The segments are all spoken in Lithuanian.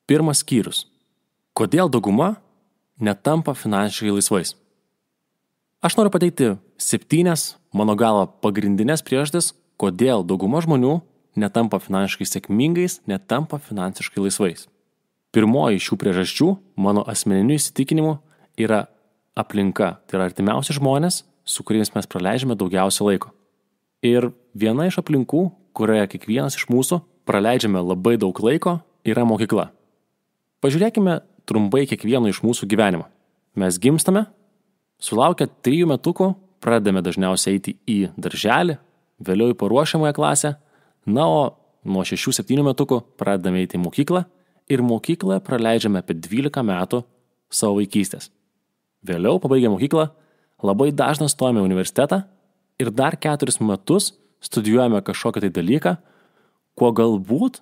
Pirmas skyrius. Kodėl dauguma netampa finansiškai laisvais? Aš noriu pateikti 7, mano galva, pagrindinės priežastis, kodėl dauguma žmonių netampa finansiškai sėkmingais, netampa finansiškai laisvais. Pirmoji šių priežasčių, mano asmeniniu įsitikinimu, yra aplinka. Tai yra artimiausi žmonės, su kuriais mes praleidžiame daugiausia laiko. Ir viena iš aplinkų, kurioje kiekvienas iš mūsų praleidžiame labai daug laiko, yra mokykla. Pažiūrėkime trumpai kiekvieno iš mūsų gyvenimą. Mes gimstame, sulaukę 3 metukų, pradedame dažniausiai eiti į darželį, vėliau į paruošiamąją klasę, na, o nuo 6-7 metukų pradedame eiti į mokyklą ir mokykloje praleidžiame apie 12 metų savo vaikystės. Vėliau, pabaigę mokyklą, labai dažnai stojame į universitetą ir dar 4 metus studijuojame kažkokį tai dalyką, kuo galbūt,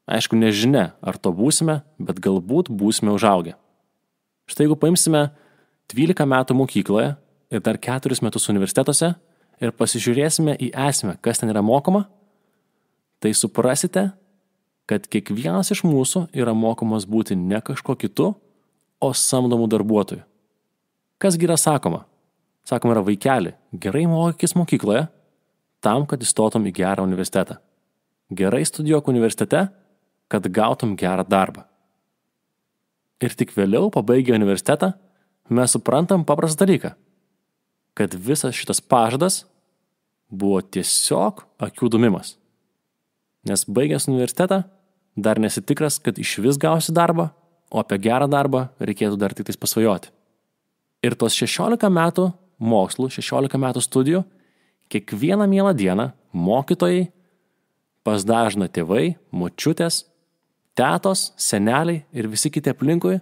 aišku, nežinia, ar to būsime, bet galbūt būsime užaugę. Štai jeigu paimsime 12 metų mokykloje ir dar 4 metus universitetuose ir pasižiūrėsime į esmę, kas ten yra mokoma, tai suprasite, kad kiekvienas iš mūsų yra mokomas būti ne kažko kitu, o samdomų darbuotojų. Kasgi yra sakoma? Sakoma yra, vaikeli, gerai mokykis mokykloje tam, kad įstotum į gerą universitetą. Gerai studijuok universitete, kad gautum gerą darbą. Ir tik vėliau, pabaigę universitetą, mes suprantam paprastą dalyką, kad visas šitas pažadas buvo tiesiog akių dumimas. Nes baigęs universitetą, dar nesi tikras, kad iš vis gausi darbą, o apie gerą darbą reikėtų dar tik pasvajoti. Ir tos 16 metų mokslų, 16 metų studijų, kiekvieną mielą dieną mokytojai, pas dažna tėvai, močiutės, tetos, seneliai ir visi kiti aplinkui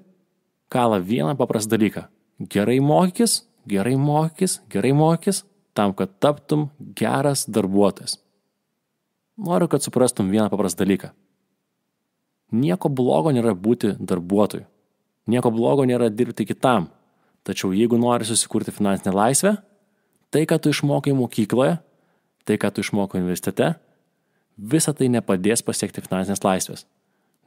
kala vieną paprastą dalyką. Gerai mokykis, gerai mokykis, gerai mokykis, tam, kad taptum geras darbuotojas. Noriu, kad suprastum vieną paprastą dalyką. Nieko blogo nėra būti darbuotoju. Nieko blogo nėra dirbti kitam. Tačiau jeigu nori susikurti finansinę laisvę, tai, ką tu išmokai mokykloje, tai, ką tu išmokai universitete, visa tai nepadės pasiekti finansinės laisvės.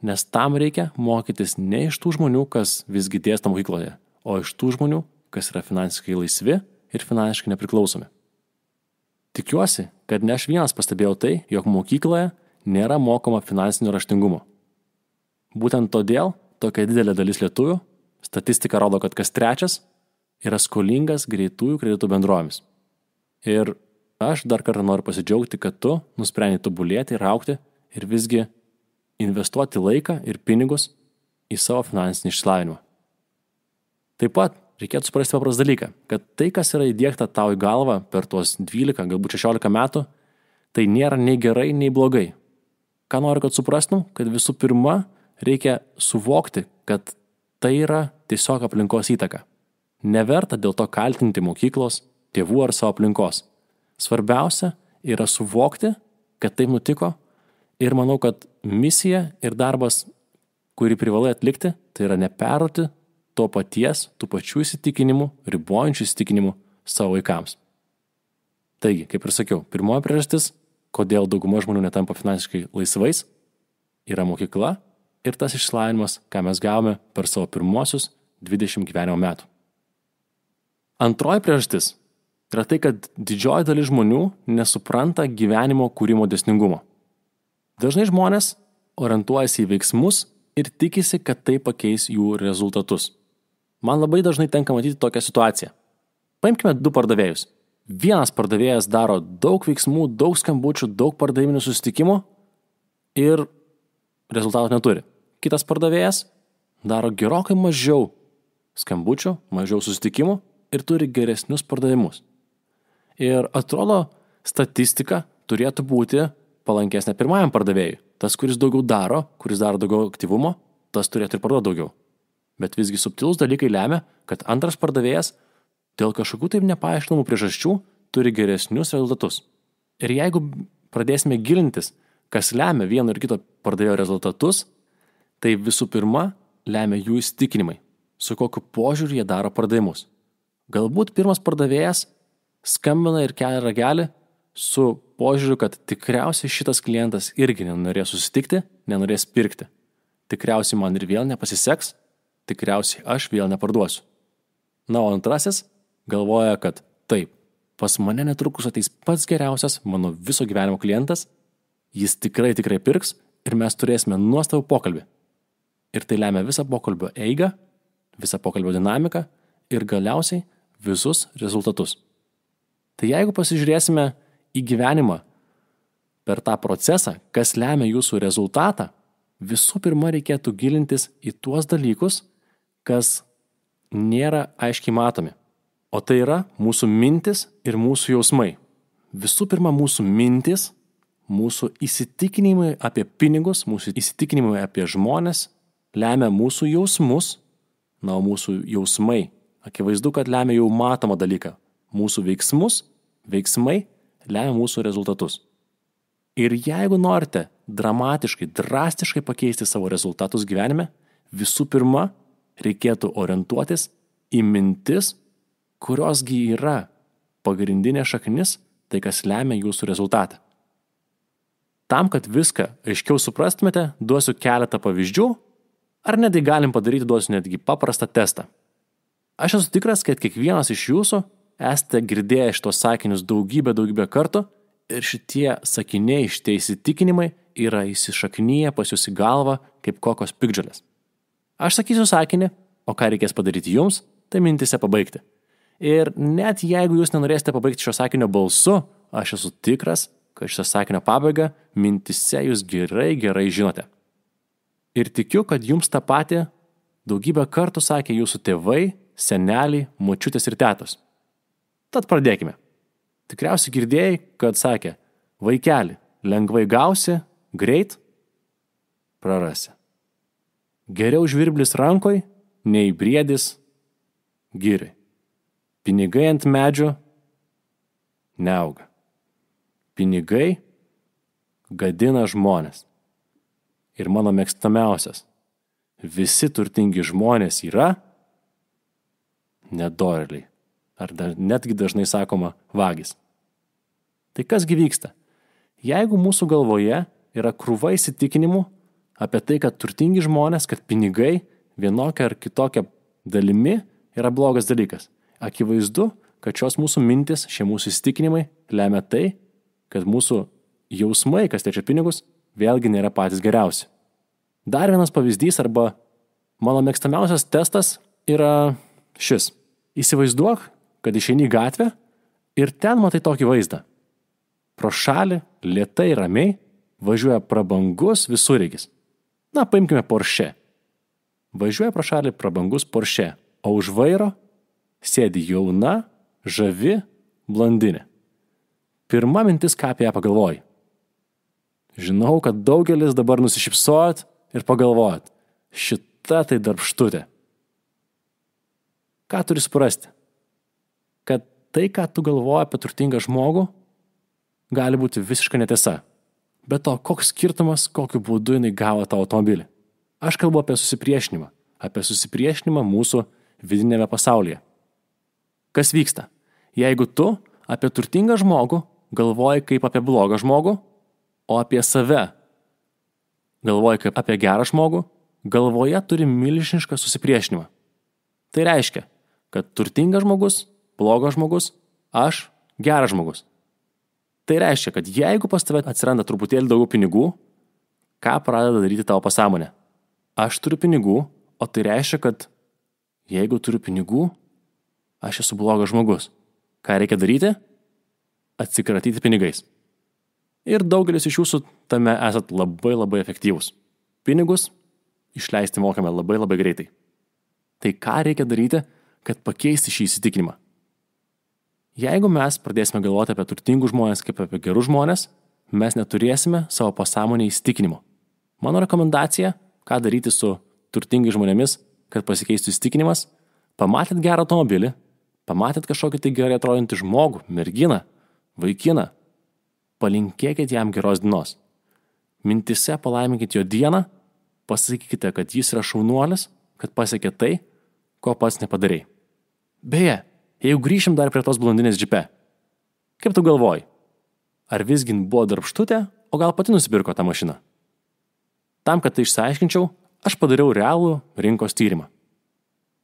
Nes tam reikia mokytis ne iš tų žmonių, kas visgi dėsto mokykloje, o iš tų žmonių, kas yra finansiškai laisvi ir finansiškai nepriklausomi. Tikiuosi, kad ne aš vienas pastebėjau tai, jog mokykloje nėra mokoma finansinio raštingumo. Būtent todėl tokia didelė dalis lietuvių, statistika rodo, kad kas 3 yra skolingas greitųjų kreditų bendrovėmis. Ir aš dar kartą noriu pasidžiaugti, kad tu nusprendei tobulėti ir augti ir visgi investuoti laiką ir pinigus į savo finansinį išsilavinimą. Taip pat reikėtų suprasti paprastą dalyką, kad tai, kas yra įdiegta tau į galvą per tuos 12, galbūt 16 metų, tai nėra nei gerai, nei blogai. Ką noriu, kad suprastum, kad visų pirma reikia suvokti, kad tai yra tiesiog aplinkos įtaka. Neverta dėl to kaltinti mokyklos, tėvų ar savo aplinkos. Svarbiausia yra suvokti, kad taip nutiko ir manau, kad misija ir darbas, kurį privalai atlikti, tai yra neperduoti to paties, tų pačių įsitikinimų, ribojančių įsitikinimų savo vaikams. Taigi, kaip ir sakiau, pirmoji priežastis, kodėl dauguma žmonių netampa finansiškai laisvais, yra mokykla ir tas išsilavinimas, ką mes gavome per savo pirmosius 20 gyvenimo metų. Antroji priežastis yra tai, kad didžioji dalis žmonių nesupranta gyvenimo kūrimo dėsningumo. Dažnai žmonės orientuojasi į veiksmus ir tikisi, kad tai pakeis jų rezultatus. Man labai dažnai tenka matyti tokią situaciją. Paimkime 2 pardavėjus. Vienas pardavėjas daro daug veiksmų, daug skambučių, daug pardaviminių susitikimų ir rezultatų neturi. Kitas pardavėjas daro gerokai mažiau skambučių, mažiau susitikimų ir turi geresnius pardavimus. Ir atrodo, statistika turėtų būti palankesnė pirmajam pardavėjui. Tas, kuris daugiau daro, kuris daro daugiau aktyvumo, tas turėtų ir parduoti daugiau. Bet visgi subtilūs dalykai lemia, kad antras pardavėjas dėl kažkokių taip nepaaiškinamų priežasčių turi geresnius rezultatus. Ir jeigu pradėsime gilintis, kas lemia vieno ir kito pardavėjo rezultatus, tai visų pirma lemia jų įsitikinimai, su kokiu požiūriu jie daro pardavimus. Galbūt pirmas pardavėjas skambina ir kelia ragelį su požiūriu, kad tikriausiai šitas klientas irgi nenorės susitikti, nenorės pirkti. tikriausiai man ir vėl nepasiseks, tikriausiai aš vėl neparduosiu. Na, o antrasis galvoja, kad taip, pas mane netrukus ateis pats geriausias mano viso gyvenimo klientas, jis tikrai pirks ir mes turėsime nuostabų pokalbį. Ir tai lemia visą pokalbio eigą, visą pokalbio dinamiką ir galiausiai visus rezultatus. Tai jeigu pasižiūrėsime į gyvenimą per tą procesą, kas lemia jūsų rezultatą, visų pirma reikėtų gilintis į tuos dalykus, kas nėra aiškiai matomi. O tai yra mūsų mintis ir mūsų jausmai. Visų pirma, mūsų mintis, mūsų įsitikinimai apie pinigus, mūsų įsitikinimai apie žmones lemia mūsų jausmus, na, o mūsų jausmai akivaizdu, kad lemia jau matomą dalyką. Mūsų veiksmai lemia mūsų rezultatus. Ir jeigu norite dramatiškai, drastiškai pakeisti savo rezultatus gyvenime, visų pirma, reikėtų orientuotis į mintis, kuriosgi yra pagrindinė šaknis, tai kas lemia jūsų rezultatą. Tam, kad viską aiškiau suprastumėte, duosiu keletą pavyzdžių, ar netgi galim padaryti, duosiu netgi paprastą testą. Aš esu tikras, kad kiekvienas iš jūsų esate girdėję šitos sakinius daugybę kartų ir šitie sakiniai, šitie įsitikinimai yra įsišaknyję pas jūs į galvą kaip kokios piktžolės. Aš sakysiu sakinį, o ką reikės padaryti jums, tai mintise pabaigti. Ir net jeigu jūs nenorėsite pabaigti šio sakinio balsu, aš esu tikras, kad šio sakinio pabaigą mintise jūs gerai žinote. Ir tikiu, kad jums tą patį daugybę kartų sakė jūsų tėvai, seneliai, močiutės ir tetos. Tad pradėkime. Tikriausiai girdėjai, kad sakė, vaikeli, lengvai gausi, greit prarasi. Geriau žvirblis rankoj, nei briedis girioj. Pinigai ant medžių neauga. Pinigai gadina žmonės. Ir mano mėgstamiausias, visi turtingi žmonės yra nedorėliai. Ar netgi dažnai sakoma vagis. Tai kasgi vyksta? Jeigu mūsų galvoje yra krūva įsitikinimų apie tai, kad turtingi žmonės, kad pinigai vienokia ar kitokia dalimi yra blogas dalykas. Akivaizdu, kad šios mūsų mintis, šie mūsų įsitikinimai lemia tai, kad mūsų jausmai, kas liečia pinigus, vėlgi nėra patys geriausi. Dar vienas pavyzdys arba mano mėgstamiausias testas yra šis. Įsivaizduok, kad išeini į gatvę ir ten matai tokį vaizdą. Pro šalį, lėtai, ramiai, važiuoja prabangus visureigis. Na, paimkime Porsche. Važiuoja pro šalį prabangus Porsche, o už vairo sėdi jauna, žavi blondinė. Pirma mintis, ką apie ją pagalvoji. Žinau, kad daugelis dabar nusišypsojat ir pagalvojat, šita tai darbštutė. Ką turi suprasti? Kad tai, ką tu galvoji apie turtingą žmogų, gali būti visiškai netiesa. Be to, koks skirtumas, kokiu būdu jinai gavo tą automobilį. Aš kalbu apie susipriešinimą mūsų vidinėme pasaulyje. Kas vyksta? Jeigu tu apie turtingą žmogų galvoji kaip apie blogą žmogų, o apie save galvoji kaip apie gerą žmogų, galvoje turi milžinišką susipriešinimą. Tai reiškia, kad turtingas žmogus, blogas žmogus, aš geras žmogus. Tai reiškia, kad jeigu pas tave atsiranda truputėlį daugiau pinigų, ką pradeda daryti tavo pasąmonė? Aš turiu pinigų, o tai reiškia, kad jeigu turiu pinigų, aš esu blogas žmogus. Ką reikia daryti? Atsikratyti pinigais. Ir daugelis iš jūsų tame esat labai efektyvūs. Pinigus išleisti mokame labai greitai. Tai ką reikia daryti, kad pakeisti šį įsitikinimą? Jeigu mes pradėsime galvoti apie turtingus žmonės kaip apie gerus žmonės, mes neturėsime savo pasąmonėje įsitikinimo. Mano rekomendacija, ką daryti su turtingai žmonėmis, kad pasikeistų įsitikinimas, pamatėt gerą automobilį, pamatėt kažkokį tai gerai atrodantį žmogų, merginą, vaikiną, palinkėkit jam geros dienos. Mintise palaiminkit jo dieną, pasakykite, kad jis yra šaunuolis, kad pasiekė tai, ko pats nepadarei. Beje, jeigu grįšim dar prie tos blondinės džipe, kaip tu galvoji? Ar visgi buvo darbštutė, o gal pati nusipirko tą mašiną? Tam, kad tai išsiaiškinčiau, aš padariau realų rinkos tyrimą.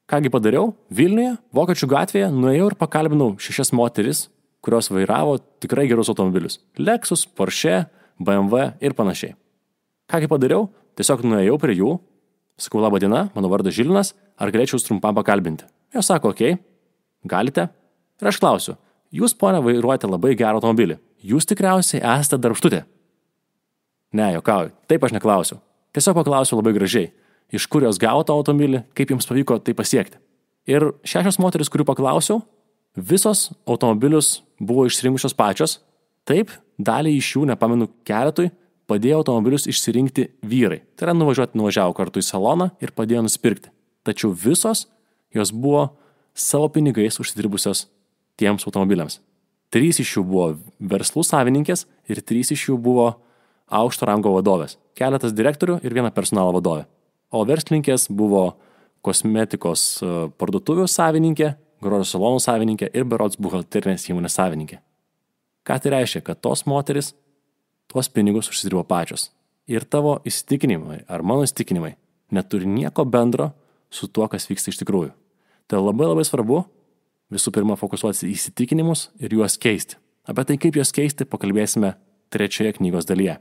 Kągi padariau? Vilniuje, Vokiečių gatvėje, nuėjau ir pakalbinau 6 moteris, kurios vairavo tikrai gerus automobilius. Lexus, Porsche, BMW ir panašiai. Kągi padariau? Tiesiog nuėjau prie jų, sakau, laba diena, mano vardas Žilinas, ar galėčiau jūs trumpam pakalbinti? Jos sako, okei, galite. Ir aš klausiu, jūs, ponia, vairuojate labai gerą automobilį. Jūs tikriausiai esate darbštutė. Ne, juokauju, taip aš neklausiu. Tiesiog paklausiu labai gražiai, iš kur jos gavo tą automobilį, kaip jums pavyko tai pasiekti. Ir 6 moteris, kurių paklausiau, visos automobilius buvo išsirinkusios pačios. Taip, dalį iš jų, nepamenu keletui, padėjo automobilius išsirinkti vyrai. Tai yra nuvažiavo kartu į saloną ir padėjo nusipirkti. Tačiau visos jos buvo savo pinigais užsidirbusios tiems automobiliams. 3 iš jų buvo verslų savininkės ir 3 iš jų buvo aukšto rango vadovės. Keletas direktorių ir 1 personalo vadovė. O verslininkės buvo kosmetikos parduotuvių savininkė, grožio salonų savininkė ir berods buhalterinės įmonės savininkė. Ką tai reiškia? Kad tos moteris tuos pinigus užsidirbo pačios. Ir tavo įsitikinimai ar mano įsitikinimai neturi nieko bendro su tuo, kas vyksta iš tikrųjų. Tai labai svarbu visų pirma fokusuoti į įsitikinimus ir juos keisti. Apie tai, kaip juos keisti, pakalbėsime 3 knygos dalyje.